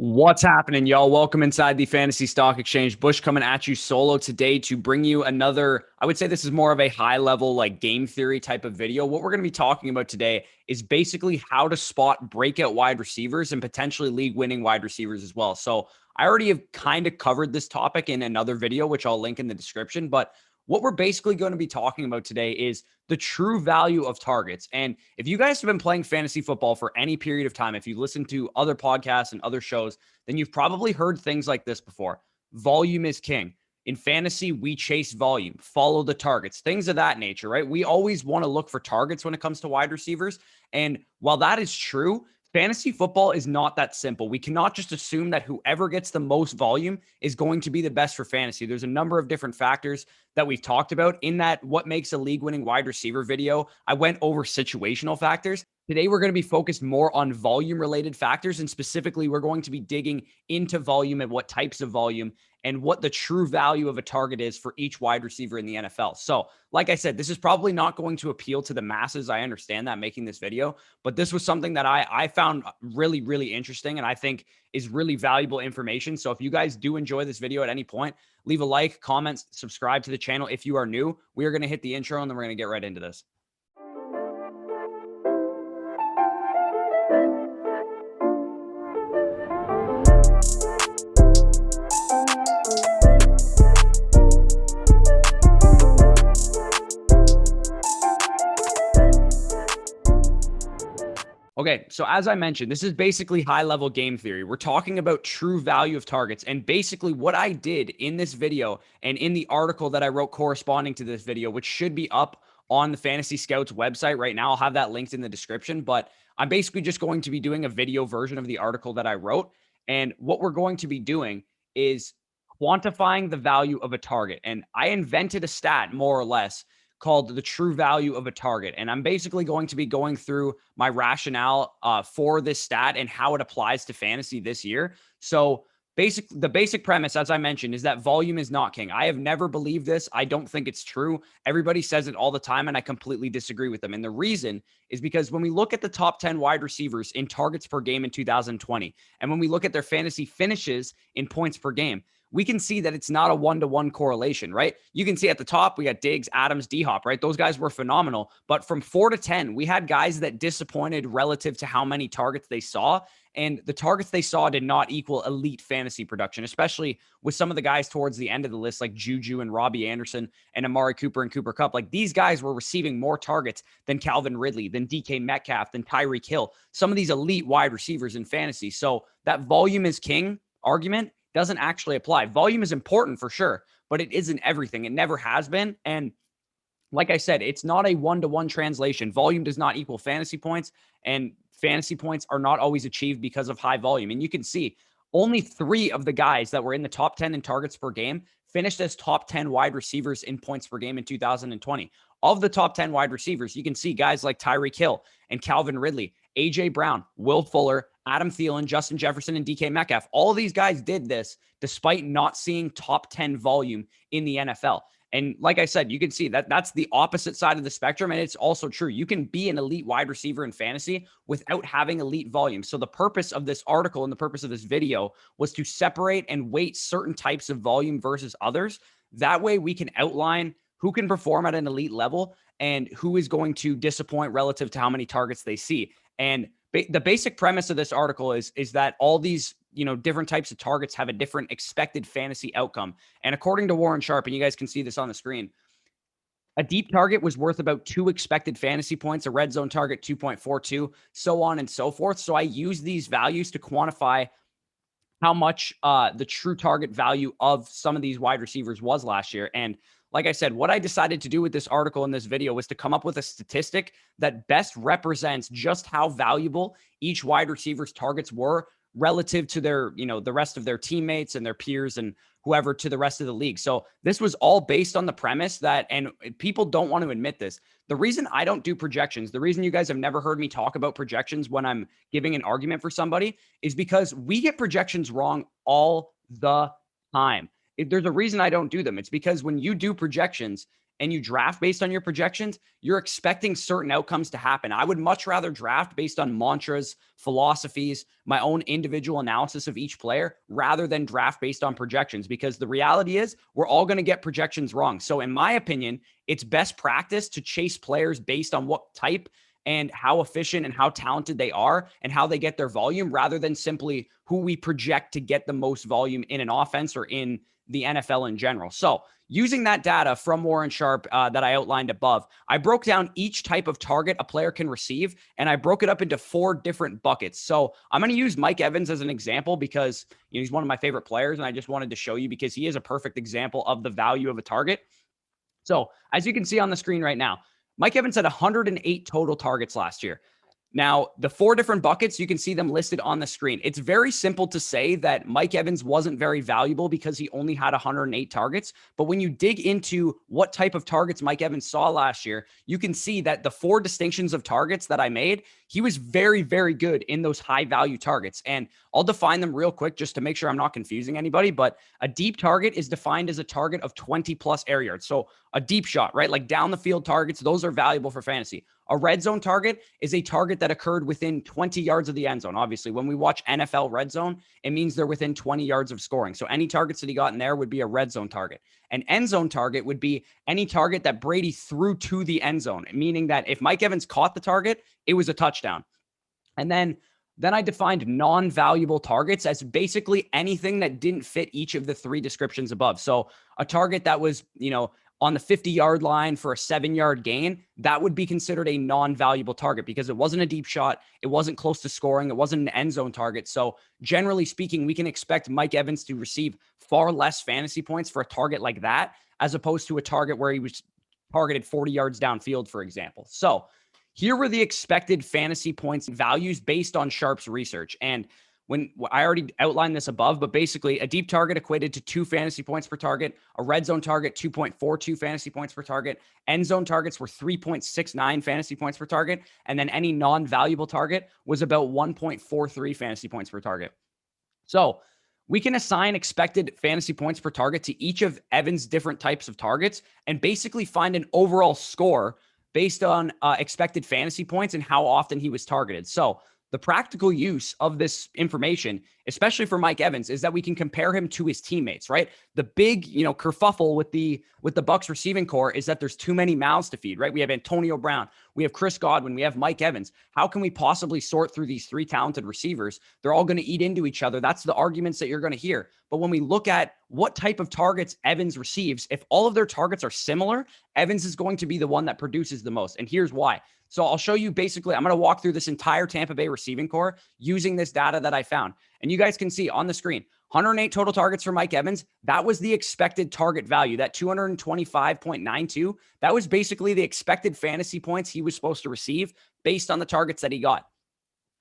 What's happening, y'all? Welcome inside the Fantasy Stock Exchange. Bush coming at you solo today to bring you another, I would say this is more of a high level, like game theory type of video. What we're going to be talking about today is basically how to spot breakout wide receivers and potentially league winning wide receivers as well. So I already have kind of covered this topic in another video, which I'll link in the description. But what we're basically going to be talking about today is the true value of targets. And if you guys have been playing fantasy football for any period of time, if you listen to other podcasts and other shows, then you've probably heard things like this before. Volume is king. In fantasy, we chase volume, follow the targets, things of that nature, right? We always want to look for targets when it comes to wide receivers. And while that is true, fantasy football is not that simple. We cannot just assume that whoever gets the most volume is going to be the best for fantasy. There's a number of different factors that we've talked about in that what makes a league winning wide receiver video. I went over situational factors. Today, we're going to be focused more on volume related factors. And specifically, we're going to be digging into volume and what types of volume and what the true value of a target is for each wide receiver in the NFL. So, like I said, this is probably not going to appeal to the masses. I understand that making this video, but this was something that I found really, really interesting and I think is really valuable information. So if you guys do enjoy this video at any point, leave a like, comment, subscribe to the channel. If you are new, we are going to hit the intro and then we're going to get right into this. Okay, so as I mentioned, this is basically high-level game theory. We're talking about true value of targets. And basically what I did in this video and in the article that I wrote corresponding to this video, which should be up on the Fantasy Scouts website right now. I'll have that linked in the description, but I'm basically just going to be doing a video version of the article that I wrote. And what we're going to be doing is quantifying the value of a target. And I invented a stat, more or less, called the true value of a target. And I'm basically going to be going through my rationale for this stat and how it applies to fantasy this year. So the basic premise, as I mentioned, is that volume is not king. I have never believed this. I don't think it's true. Everybody says it all the time, and I completely disagree with them. And the reason is because when we look at the top 10 wide receivers in targets per game in 2020, and when we look at their fantasy finishes in points per game, we can see that it's not a one-to-one correlation, right? You can see at the top, we got Diggs, Adams, D-Hop, right? Those guys were phenomenal. But from 4 to 10, we had guys that disappointed relative to how many targets they saw. And the targets they saw did not equal elite fantasy production, especially with some of the guys towards the end of the list, like Juju and Robbie Anderson and Amari Cooper and Cooper Kupp. Like these guys were receiving more targets than Calvin Ridley, than DK Metcalf, than Tyreek Hill, some of these elite wide receivers in fantasy. So that volume is king argument doesn't actually apply. Volume is important for sure, but it isn't everything. It never has been. And like I said, it's not a one-to-one translation. Volume does not equal fantasy points, and fantasy points are not always achieved because of high volume. And you can see only 3 of the guys that were in the top 10 in targets per game finished as top 10 wide receivers in points per game in 2020. Of the top 10 wide receivers, you can see guys like Tyreek Hill and Calvin Ridley, A.J. Brown, Will Fuller, Adam Thielen, Justin Jefferson, and DK Metcalf. All of these guys did this despite not seeing top 10 volume in the NFL. And like I said, you can see that that's the opposite side of the spectrum. And it's also true. You can be an elite wide receiver in fantasy without having elite volume. So the purpose of this article and the purpose of this video was to separate and weight certain types of volume versus others. That way we can outline who can perform at an elite level and who is going to disappoint relative to how many targets they see. And the basic premise of this article is that all these, different types of targets have a different expected fantasy outcome. And according to Warren Sharp, and you guys can see this on the screen, a deep target was worth about 2 expected fantasy points, a red zone target 2.42, so on and so forth. So I use these values to quantify how much the true target value of some of these wide receivers was last year. And like I said, what I decided to do with this article in this video was to come up with a statistic that best represents just how valuable each wide receiver's targets were relative to their, the rest of their teammates and their peers and whoever to the rest of the league. So this was all based on the premise that, and people don't want to admit this, the reason I don't do projections, the reason you guys have never heard me talk about projections when I'm giving an argument for somebody is because we get projections wrong all the time. There's a reason I don't do them. It's because when you do projections, and you draft based on your projections, you're expecting certain outcomes to happen. I would much rather draft based on mantras, philosophies, my own individual analysis of each player rather than draft based on projections, because the reality is we're all going to get projections wrong. So in my opinion, it's best practice to chase players based on what type and how efficient and how talented they are and how they get their volume, rather than simply who we project to get the most volume in an offense or in the NFL in general. So using that data from Warren Sharp that I outlined above, I broke down each type of target a player can receive, and I broke it up into 4 different buckets. So I'm going to use Mike Evans as an example because he's one of my favorite players, and I just wanted to show you because he is a perfect example of the value of a target. So as you can see on the screen right now, Mike Evans had 108 total targets last year. Now, the 4 different buckets, you can see them listed on the screen. It's very simple to say that Mike Evans wasn't very valuable because he only had 108 targets. But when you dig into what type of targets Mike Evans saw last year, you can see that the 4 distinctions of targets that I made, he was very, very good in those high value targets. And I'll define them real quick just to make sure I'm not confusing anybody. But a deep target is defined as a target of 20 plus air yards. So a deep shot, right? Like down the field targets, those are valuable for fantasy. A red zone target is a target that occurred within 20 yards of the end zone. Obviously, when we watch NFL red zone, it means they're within 20 yards of scoring. So any targets that he got in there would be a red zone target. An end zone target would be any target that Brady threw to the end zone, meaning that if Mike Evans caught the target, it was a touchdown. And then I defined non-valuable targets as basically anything that didn't fit each of the 3 descriptions above. So a target that was, on the 50-yard line for a 7-yard gain, that would be considered a non-valuable target because it wasn't a deep shot. It wasn't close to scoring. It wasn't an end zone target. So generally speaking, we can expect Mike Evans to receive far less fantasy points for a target like that, as opposed to a target where he was targeted 40 yards downfield, for example. So here were the expected fantasy points values based on Sharp's research. And when I already outlined this above, but basically a deep target equated to 2 fantasy points per target, a red zone target, 2.42 fantasy points per target, end zone targets were 3.69 fantasy points per target, and then any non-valuable target was about 1.43 fantasy points per target. So we can assign expected fantasy points per target to each of Evan's different types of targets and basically find an overall score based on expected fantasy points and how often he was targeted. So the practical use of this information, especially for Mike Evans, is that we can compare him to his teammates, right? The big, kerfuffle with the Bucs receiving core is that there's too many mouths to feed, right? We have Antonio Brown, we have Chris Godwin, we have Mike Evans. How can we possibly sort through these 3 talented receivers? They're all going to eat into each other. That's the arguments that you're going to hear. But when we look at what type of targets Evans receives, if all of their targets are similar, Evans is going to be the one that produces the most. And here's why. So I'll show you basically, I'm going to walk through this entire Tampa Bay receiving core using this data that I found. And you guys can see on the screen, 108 total targets for Mike Evans. That was the expected target value, that 225.92. That was basically the expected fantasy points he was supposed to receive based on the targets that he got.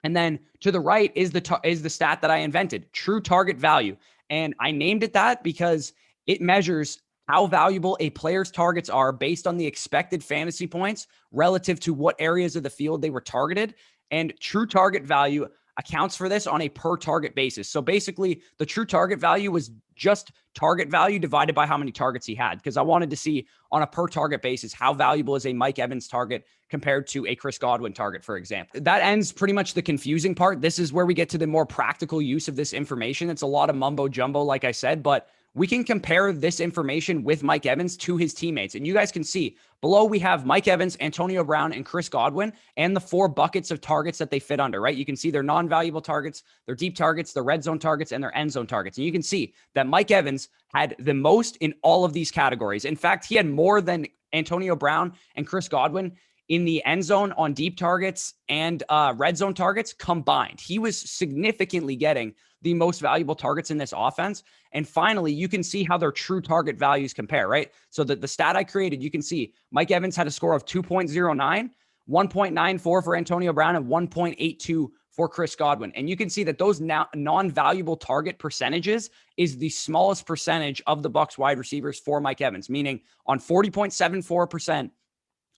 And then to the right is the stat that I invented, true target value. And I named it that because it measures how valuable a player's targets are based on the expected fantasy points relative to what areas of the field they were targeted. And true target value accounts for this on a per target basis. So basically, the true target value was just target value divided by how many targets he had, because I wanted to see on a per target basis how valuable is a Mike Evans target compared to a Chris Godwin target, for example. That ends pretty much the confusing part. This is where we get to the more practical use of this information. It's a lot of mumbo jumbo, like I said, but we can compare this information with Mike Evans to his teammates. And you guys can see below we have Mike Evans, Antonio Brown, and Chris Godwin, and the 4 buckets of targets that they fit under, right? You can see their non-valuable targets, their deep targets, their red zone targets, and their end zone targets. And you can see that Mike Evans had the most in all of these categories. In fact, he had more than Antonio Brown and Chris Godwin in the end zone on deep targets and red zone targets combined. He was significantly getting the most valuable targets in this offense. And finally, you can see how their true target values compare, right? So the stat I created, you can see Mike Evans had a score of 2.09, 1.94 for Antonio Brown, and 1.82 for Chris Godwin. And you can see that those non-valuable target percentages is the smallest percentage of the Bucs wide receivers for Mike Evans, meaning on 40.74%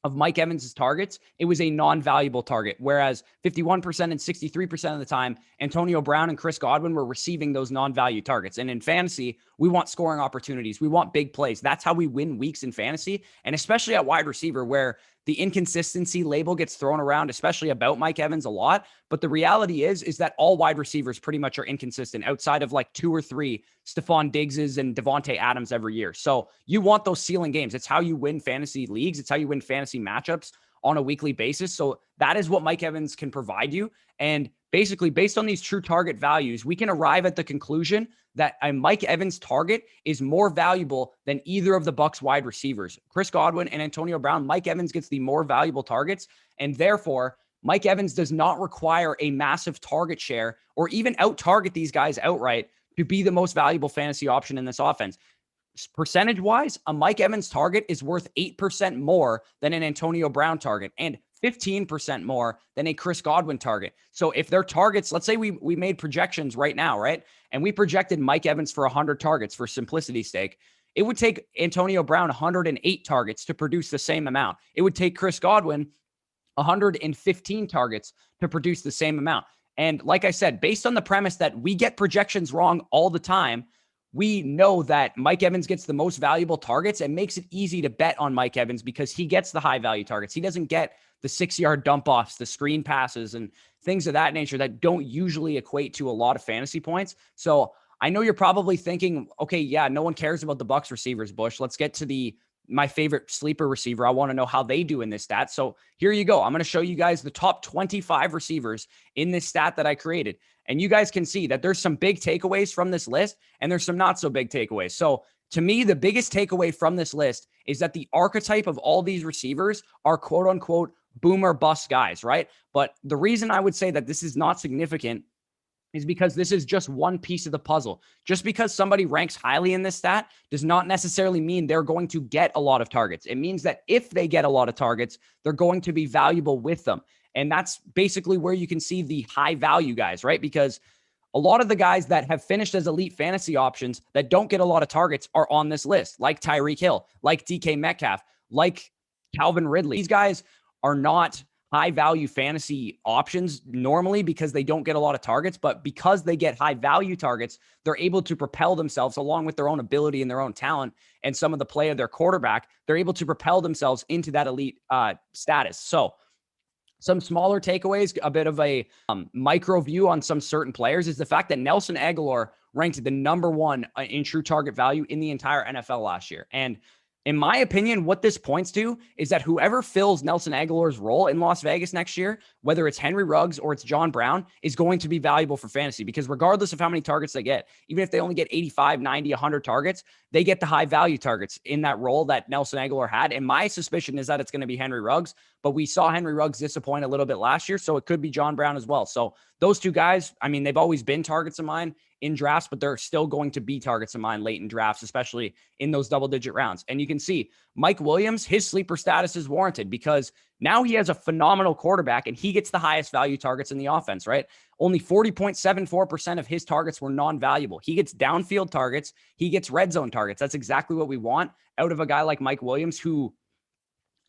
of Mike Evans' targets, it was a non-valuable target. Whereas 51% and 63% of the time, Antonio Brown and Chris Godwin were receiving those non-value targets. And in fantasy, we want scoring opportunities. We want big plays. That's how we win weeks in fantasy. And especially at wide receiver, where the inconsistency label gets thrown around, especially about Mike Evans a lot. But the reality is that all wide receivers pretty much are inconsistent outside of like 2 or 3 Stephon Diggses and Devontae Adams every year. So you want those ceiling games. It's how you win fantasy leagues. It's how you win fantasy matchups on a weekly basis. So that is what Mike Evans can provide you. And basically, based on these true target values, we can arrive at the conclusion that a Mike Evans target is more valuable than either of the Bucs wide receivers. Chris Godwin and Antonio Brown, Mike Evans gets the more valuable targets, and therefore Mike Evans does not require a massive target share or even out-target these guys outright to be the most valuable fantasy option in this offense. Percentage-wise, a Mike Evans target is worth 8% more than an Antonio Brown target and 15% more than a Chris Godwin target. So if their targets, let's say we made projections right now, right? And we projected Mike Evans for 100 targets for simplicity's sake. It would take Antonio Brown 108 targets to produce the same amount. It would take Chris Godwin 115 targets to produce the same amount. And like I said, based on the premise that we get projections wrong all the time, we know that Mike Evans gets the most valuable targets and makes it easy to bet on Mike Evans because he gets the high value targets. He doesn't get the 6-yard dump offs, the screen passes, and things of that nature that don't usually equate to a lot of fantasy points. So I know you're probably thinking, okay, yeah, no one cares about the Bucs receivers, Bush. Let's get to my favorite sleeper receiver. I want to know how they do in this stat. So here you go. I'm going to show you guys the top 25 receivers in this stat that I created. And you guys can see that there's some big takeaways from this list and there's some not so big takeaways. So to me, the biggest takeaway from this list is that the archetype of all these receivers are quote unquote boomer bust guys, right? But the reason I would say that this is not significant is because this is just one piece of the puzzle. Just because somebody ranks highly in this stat does not necessarily mean they're going to get a lot of targets. It means that if they get a lot of targets, they're going to be valuable with them. And that's basically where you can see the high value guys, right? Because a lot of the guys that have finished as elite fantasy options that don't get a lot of targets are on this list, like Tyreek Hill, like DK Metcalf, like Calvin Ridley. These guys are not high value fantasy options normally because they don't get a lot of targets, but because they get high value targets, they're able to propel themselves along with their own ability and their own talent and some of the play of their quarterback. They're able to propel themselves into that elite status. So some smaller takeaways, a bit of a micro view on some certain players is the fact that Nelson Agholor ranked the #1 in true target value in the entire NFL last year. And in my opinion, what this points to is that whoever fills Nelson Aguilar's role in Las Vegas next year, whether it's Henry Ruggs or it's John Brown, is going to be valuable for fantasy because regardless of how many targets they get, even if they only get 85, 90, 100 targets, they get the high value targets in that role that Nelson Aguilar had. And my suspicion is that it's going to be Henry Ruggs, but we saw Henry Ruggs disappoint a little bit last year, so it could be John Brown as well. So those two guys, I mean, they've always been targets of mine in drafts, but they're still going to be targets of mine late in drafts, especially in those double-digit rounds. And you can see Mike Williams, his sleeper status is warranted because now he has a phenomenal quarterback and he gets the highest value targets in the offense, right? Only 40.74% of his targets were non-valuable. He gets downfield targets. He gets red zone targets. That's exactly what we want out of a guy like Mike Williams, who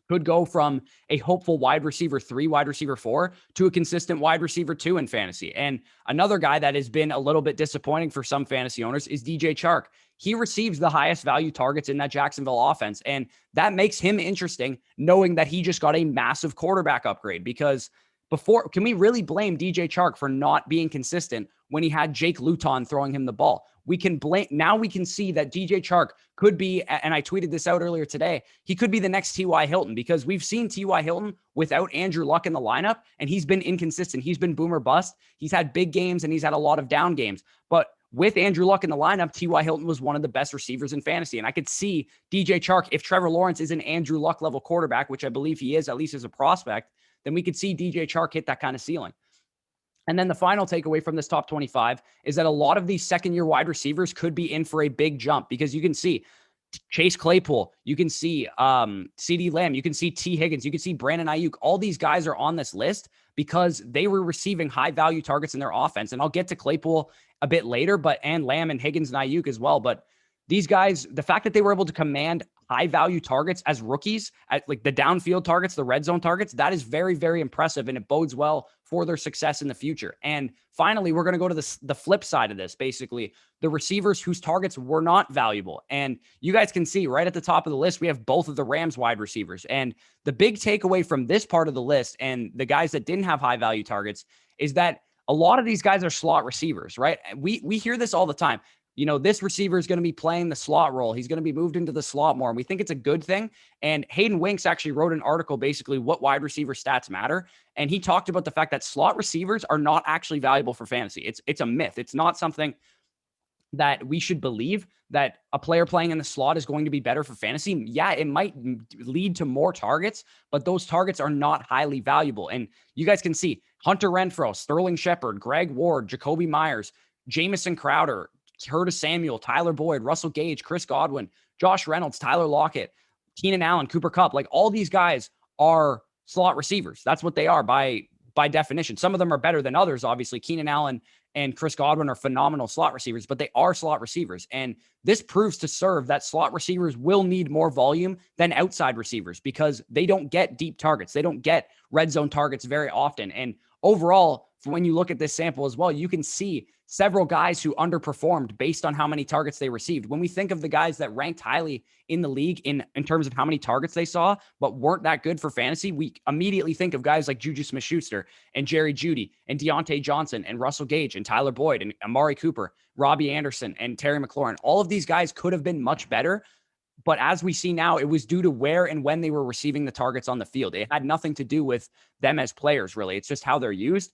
could go from a hopeful wide receiver 3, wide receiver 4 to a consistent wide receiver 2 in fantasy. And another guy that has been a little bit disappointing for some fantasy owners is DJ Chark. He receives the highest value targets in that Jacksonville offense. And that makes him interesting, knowing that he just got a massive quarterback upgrade. Because before, can we really blame DJ Chark for not being consistent when he had Jake Luton throwing him the ball? We can blame, now we can see that DJ Chark could be, and I tweeted this out earlier today, he could be the next T.Y. Hilton because we've seen T.Y. Hilton without Andrew Luck in the lineup, and he's been inconsistent. He's been boomer bust. He's had big games and he's had a lot of down games. But with Andrew Luck in the lineup, T.Y. Hilton was one of the best receivers in fantasy. And I could see DJ Chark, if Trevor Lawrence is an Andrew Luck level quarterback, which I believe he is, at least as a prospect, then we could see DJ Chark hit that kind of ceiling. And then the final takeaway from this top 25 is that a lot of these second-year wide receivers could be in for a big jump because you can see Chase Claypool, you can see CeeDee Lamb, you can see T. Higgins, you can see Brandon Ayuk. All these guys are on this list because they were receiving high-value targets in their offense. And I'll get to Claypool a bit later, and Lamb and Higgins and Ayuk as well. But these guys, the fact that they were able to command high value targets as rookies, at like the downfield targets, the red zone targets, that is very, very impressive. And it bodes well for their success in the future. And finally, we're going to go to the flip side of this, basically the receivers whose targets were not valuable. And you guys can see right at the top of the list, we have both of the Rams wide receivers. And the big takeaway from this part of the list and the guys that didn't have high value targets is that a lot of these guys are slot receivers, right? We hear this all the time. You know, this receiver is going to be playing the slot role. He's going to be moved into the slot more. And we think it's a good thing. And Hayden Winks actually wrote an article, basically what wide receiver stats matter. And he talked about the fact that slot receivers are not actually valuable for fantasy. It's a myth. It's not something that we should believe that a player playing in the slot is going to be better for fantasy. Yeah, it might lead to more targets, but those targets are not highly valuable. And you guys can see Hunter Renfrow, Sterling Shepard, Greg Ward, Jacoby Myers, Jamison Crowder, Curtis Samuel, Tyler Boyd, Russell Gage, Chris Godwin, Josh Reynolds, Tyler Lockett, Keenan Allen, Cooper Kupp. Like all these guys are slot receivers. That's what they are by definition. Some of them are better than others. Obviously, Keenan Allen and Chris Godwin are phenomenal slot receivers, but they are slot receivers. And this proves to serve that slot receivers will need more volume than outside receivers because they don't get deep targets. They don't get red zone targets very often. And overall, when you look at this sample as well, you can see several guys who underperformed based on how many targets they received. When we think of the guys that ranked highly in the league in terms of how many targets they saw, but weren't that good for fantasy, we immediately think of guys like Juju Smith-Schuster and Jerry Jeudy and Deontay Johnson and Russell Gage and Tyler Boyd and Amari Cooper, Robbie Anderson and Terry McLaurin. All of these guys could have been much better. But as we see now, it was due to where and when they were receiving the targets on the field. It had nothing to do with them as players, really. It's just how they're used.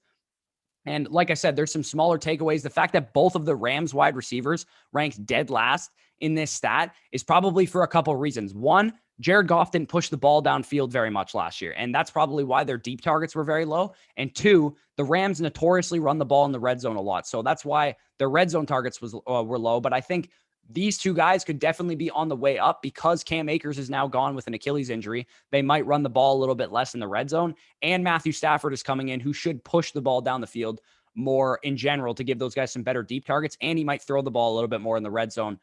And like I said, there's some smaller takeaways. The fact that both of the Rams wide receivers ranked dead last in this stat is probably for a couple of reasons. One, Jared Goff didn't push the ball downfield very much last year, and that's probably why their deep targets were very low. And two, the Rams notoriously run the ball in the red zone a lot, so that's why their red zone targets were low. But I think these two guys could definitely be on the way up because Cam Akers is now gone with an Achilles injury. They might run the ball a little bit less in the red zone. And Matthew Stafford is coming in, who should push the ball down the field more in general to give those guys some better deep targets. And he might throw the ball a little bit more in the red zone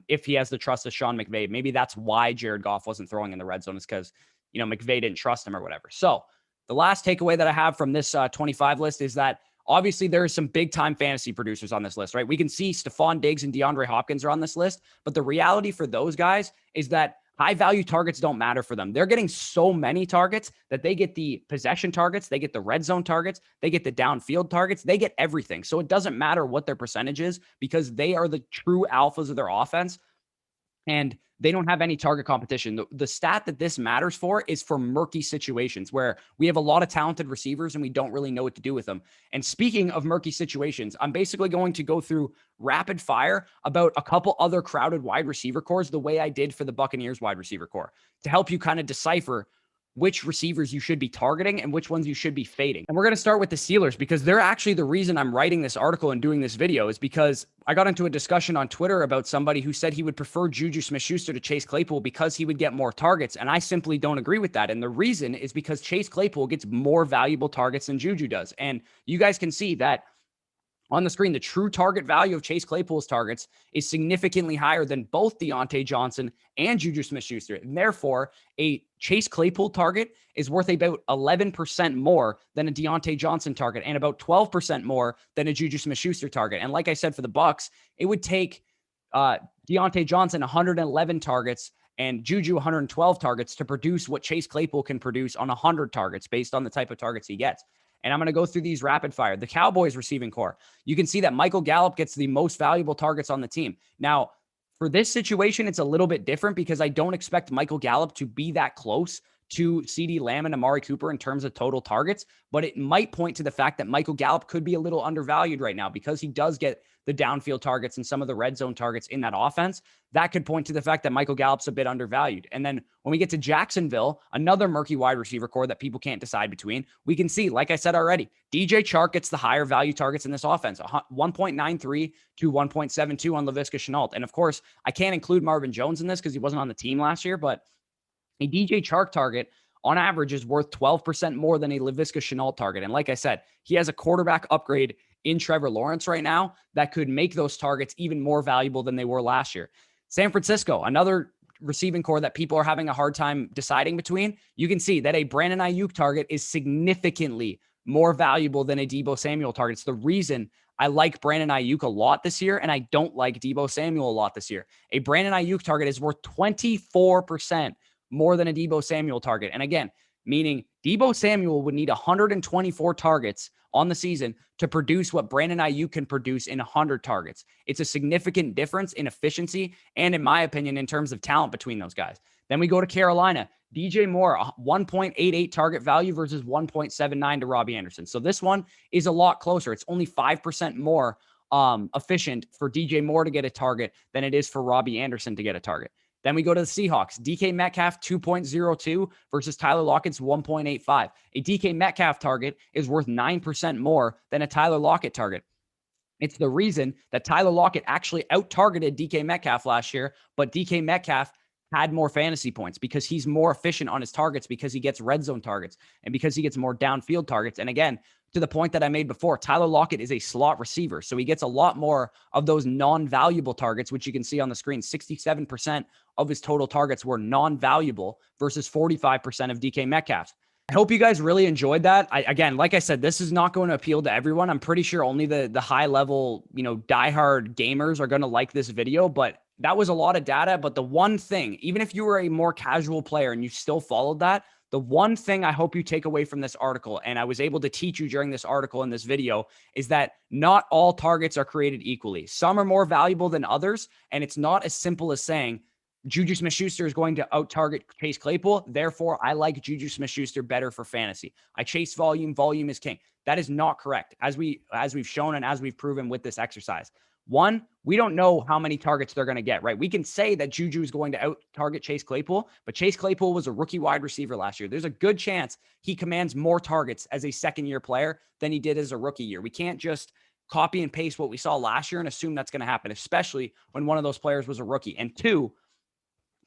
if he has the trust of Sean McVay. Maybe that's why Jared Goff wasn't throwing in the red zone, is because, McVay didn't trust him or whatever. So the last takeaway that I have from this 25 list is that obviously, there are some big-time fantasy producers on this list, right? We can see Stephon Diggs and DeAndre Hopkins are on this list, but the reality for those guys is that high-value targets don't matter for them. They're getting so many targets that they get the possession targets, they get the red zone targets, they get the downfield targets, they get everything. So it doesn't matter what their percentage is because they are the true alphas of their offense. And they don't have any target competition. The stat that this matters for is for murky situations where we have a lot of talented receivers and we don't really know what to do with them. And speaking of murky situations, I'm basically going to go through rapid fire about a couple other crowded wide receiver cores the way I did for the Buccaneers wide receiver core to help you kind of decipher which receivers you should be targeting and which ones you should be fading. And we're going to start with the Steelers because they're actually the reason I'm writing this article and doing this video is because I got into a discussion on Twitter about somebody who said he would prefer Juju Smith-Schuster to Chase Claypool because he would get more targets. And I simply don't agree with that. And the reason is because Chase Claypool gets more valuable targets than Juju does. And you guys can see that on the screen, the true target value of Chase Claypool's targets is significantly higher than both Deontay Johnson and Juju Smith-Schuster. And therefore, a Chase Claypool target is worth about 11% more than a Deontay Johnson target and about 12% more than a Juju Smith-Schuster target. And like I said, for the Bucs, it would take Deontay Johnson 111 targets and Juju 112 targets to produce what Chase Claypool can produce on 100 targets based on the type of targets he gets. And I'm going to go through these rapid fire. The Cowboys receiving core. You can see that Michael Gallup gets the most valuable targets on the team. Now, for this situation, it's a little bit different because I don't expect Michael Gallup to be that close to CeeDee Lamb and Amari Cooper in terms of total targets, but it might point to the fact that Michael Gallup could be a little undervalued right now because he does get the downfield targets and some of the red zone targets in that offense. That could point to the fact that Michael Gallup's a bit undervalued. And then when we get to Jacksonville, another murky wide receiver core that people can't decide between, we can see, like I said already, DJ Chark gets the higher value targets in this offense, 1.93 to 1.72 on Laviska Shenault. And of course, I can't include Marvin Jones in this because he wasn't on the team last year, but a DJ Chark target on average is worth 12% more than a Laviska Shenault target. And like I said, he has a quarterback upgrade in Trevor Lawrence right now that could make those targets even more valuable than they were last year. San Francisco, another receiving core that people are having a hard time deciding between, you can see that a Brandon Ayuk target is significantly more valuable than a Deebo Samuel target. It's the reason I like Brandon Ayuk a lot this year, and I don't like Deebo Samuel a lot this year. A Brandon Ayuk target is worth 24% more than a Deebo Samuel target. And again, meaning Deebo Samuel would need 124 targets on the season to produce what Brandon Ayuk can produce in 100 targets. It's a significant difference in efficiency and, in my opinion, in terms of talent between those guys. Then we go to Carolina. DJ Moore, 1.88 target value versus 1.79 to Robbie Anderson. So this one is a lot closer. It's only 5% more efficient for DJ Moore to get a target than it is for Robbie Anderson to get a target. Then we go to the Seahawks. DK Metcalf, 2.02 versus Tyler Lockett's 1.85. A DK Metcalf target is worth 9% more than a Tyler Lockett target. It's the reason that Tyler Lockett actually out-targeted DK Metcalf last year, but DK Metcalf had more fantasy points because he's more efficient on his targets, because he gets red zone targets and because he gets more downfield targets. And again, to the point that I made before, Tyler Lockett is a slot receiver. So he gets a lot more of those non-valuable targets, which you can see on the screen. 67% of his total targets were non-valuable versus 45% of DK Metcalf. I hope you guys really enjoyed that. Again, like I said, this is not going to appeal to everyone. I'm pretty sure only the high level, diehard gamers are going to like this video, but that was a lot of data. But the one thing, even if you were a more casual player and you still followed that, the one thing I hope you take away from this article, and I was able to teach you during this article in this video, is that not all targets are created equally. Some are more valuable than others, and it's not as simple as saying Juju Smith-Schuster is going to out-target Chase Claypool. Therefore, I like Juju Smith-Schuster better for fantasy. I chase volume. Volume is king. That is not correct, as we've shown and as we've proven with this exercise. One, we don't know how many targets they're going to get, right? We can say that Juju is going to out-target Chase Claypool, but Chase Claypool was a rookie wide receiver last year. There's a good chance he commands more targets as a second-year player than he did as a rookie year. We can't just copy and paste what we saw last year and assume that's going to happen, especially when one of those players was a rookie. And two,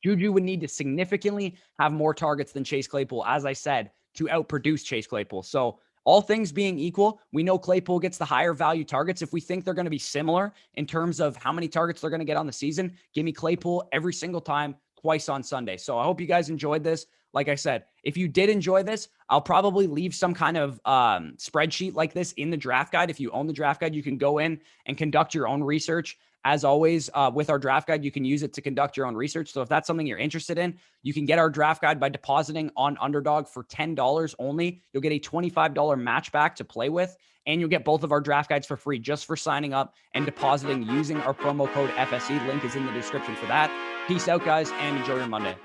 Juju would need to significantly have more targets than Chase Claypool, as I said, to outproduce Chase Claypool. So all things being equal, we know Claypool gets the higher value targets. If we think they're going to be similar in terms of how many targets they're going to get on the season, give me Claypool every single time, twice on Sunday. So I hope you guys enjoyed this. Like I said, if you did enjoy this, I'll probably leave some kind of spreadsheet like this in the draft guide. If you own the draft guide, you can go in and conduct your own research. As always, with our draft guide, you can use it to conduct your own research. So if that's something you're interested in, you can get our draft guide by depositing on Underdog for $10 only. You'll get a $25 match back to play with, and you'll get both of our draft guides for free just for signing up and depositing using our promo code FSE. Link is in the description for that. Peace out, guys, and enjoy your Monday.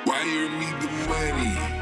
Why you need the money?